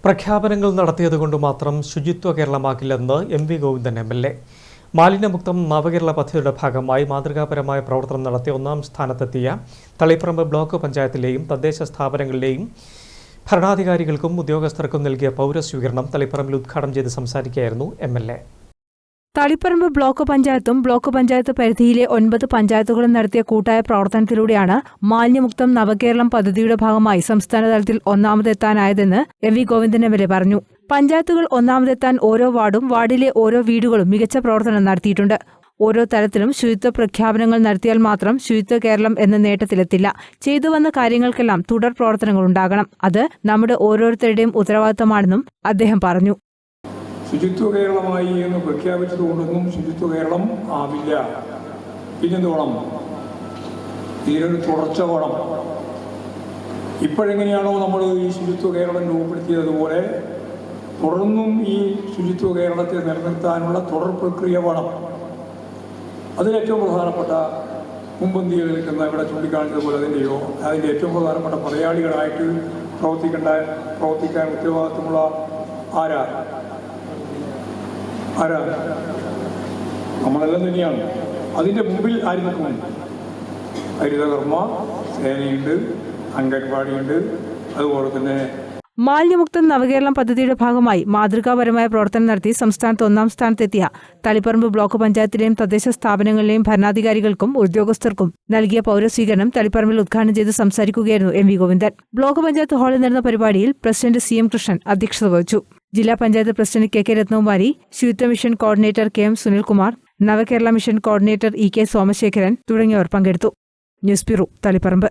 പ്രഖ്യാപനങ്ങൾ നടത്തിയതുകൊണ്ട് മാത്രം ശുചിത്വ കേരളമാക്കില്ലെന്ന് എം.വി. ഗോവിന്ദൻ എം.എൽ.എ. മാലിന്യമുക്തം നവകേരള പദ്ധതിയുടെ ഭാഗമായി മാതൃകാപരമായ പ്രവർത്തനം നടത്തി ഒന്നാം സ്ഥാനത്തെത്തിയ തളിപ്പറമ്പ് ബ്ലോക്ക് പഞ്ചായത്തിലെയും തദ്ദേശ സ്ഥാപനങ്ങളിലെയും ഭരണാധികാരികൾക്കും ഉദ്യോഗസ്ഥർക്കും നൽകിയ പൗരസ്വീകരണം തളിപ്പറമ്പിൽ ഉദ്ഘാടനം ചെയ്ത് സംസാരിക്കുകയായിരുന്നു എം.എൽ.എ. തളിപ്പറമ്പ് ബ്ലോക്ക് പഞ്ചായത്തും ബ്ലോക്ക് പഞ്ചായത്ത് പരിധിയിലെ 9 പഞ്ചായത്തുകളും നടത്തിയ കൂട്ടായ പ്രവർത്തനത്തിലൂടെയാണ് മാലിന്യമുക്തം നവകേരളം പദ്ധതിയുടെ ഭാഗമായി സംസ്ഥാന തലത്തിൽ ഒന്നാമതെത്താനായതെന്ന് എം.വി. ഗോവിന്ദൻ എം.എൽ.എ. പറഞ്ഞു. പഞ്ചായത്തുകൾ ഒന്നാമതെത്താൻ ഓരോ വാർഡിലെ ഓരോ വീടുകളും മികച്ച പ്രവർത്തനം നടത്തിയിട്ടുണ്ട്. ഓരോ തലത്തിലും ശുചിത്വ പ്രഖ്യാപനങ്ങൾ നടത്തിയാൽ മാത്രം ശുചിത്വ കേരളം എന്ന നേട്ടത്തിലെത്തില്ല. ചെയ്തുവന്ന കാര്യങ്ങൾക്കെല്ലാം തുടർ പ്രവർത്തനങ്ങളുണ്ടാകണം. അത് നമ്മുടെ ഓരോരുത്തരുടെയും ഉത്തരവാദിത്തമാണെന്നും അദ്ദേഹം പറഞ്ഞു. ശുചിത്വ കേരളമായി എന്ന് പ്രഖ്യാപിച്ചതുകൊണ്ടൊന്നും ശുചിത്വ കേരളം ആവില്ല. പിന്നെന്ത് വേണം? ഇതിനൊരു തുടർച്ച വേണം. ഇപ്പോഴെങ്ങനെയാണോ നമ്മൾ ഈ ശുചിത്വ കേരളം രൂപപ്പെടുത്തിയതുപോലെ തുടർന്നും ഈ ശുചിത്വ കേരളത്തെ നിലനിർത്താനുള്ള തുടർ പ്രക്രിയ വേണം. അതിലേറ്റവും പ്രധാനപ്പെട്ട മുൻപന്തിയിൽ നിൽക്കുന്ന ഇവിടെ ചൂണ്ടിക്കാണിച്ചതുപോലെ അതിൻ്റെ ഏറ്റവും പ്രധാനപ്പെട്ട പടയാളികളായിട്ട് പ്രവർത്തിക്കാൻ ഉത്തരവാദിത്തമുള്ള ആരാ നമ്മളെല്ലാം തന്നെയാണ്. അതിൻ്റെ മുമ്പിൽ ആര് നിൽക്കുന്നുണ്ട്? ഹരിതകർമ്മ സേനയുണ്ട്, അംഗൻവാടിയുണ്ട്, അതുപോലെ തന്നെ മാലിന്യമുക്തം നവകേരളം പദ്ധതിയുടെ ഭാഗമായി മാതൃകാപരമായ പ്രവർത്തനം നടത്തി സംസ്ഥാനത്ത് ഒന്നാം സ്ഥാനത്തെത്തിയ തളിപ്പറമ്പ് ബ്ലോക്ക് പഞ്ചായത്തിലെയും തദ്ദേശ സ്ഥാപനങ്ങളിലെയും ഭരണാധികാരികൾക്കും ഉദ്യോഗസ്ഥർക്കും നൽകിയ പൗരസ്വീകരണം തളിപ്പറമ്പിൽ ഉദ്ഘാടനം ചെയ്ത് സംസാരിക്കുകയായിരുന്നു എം.വി. ഗോവിന്ദൻ. ബ്ലോക്ക് പഞ്ചായത്ത് ഹാളിൽ നടന്ന പരിപാടിയിൽ പ്രസിഡന്റ് C.M. കൃഷ്ണൻ അധ്യക്ഷത വഹിച്ചു. ജില്ലാ പഞ്ചായത്ത് പ്രസിഡന്റ് K.K. രത്നകുമാരി, ശുചിത്വ മിഷൻ കോർഡിനേറ്റർ K.M. സുനിൽകുമാർ, നവകേരള മിഷൻ കോർഡിനേറ്റർ E.K. സോമശേഖരൻ തുടങ്ങിയവർ പങ്കെടുത്തു. News bureau, Taliparamba.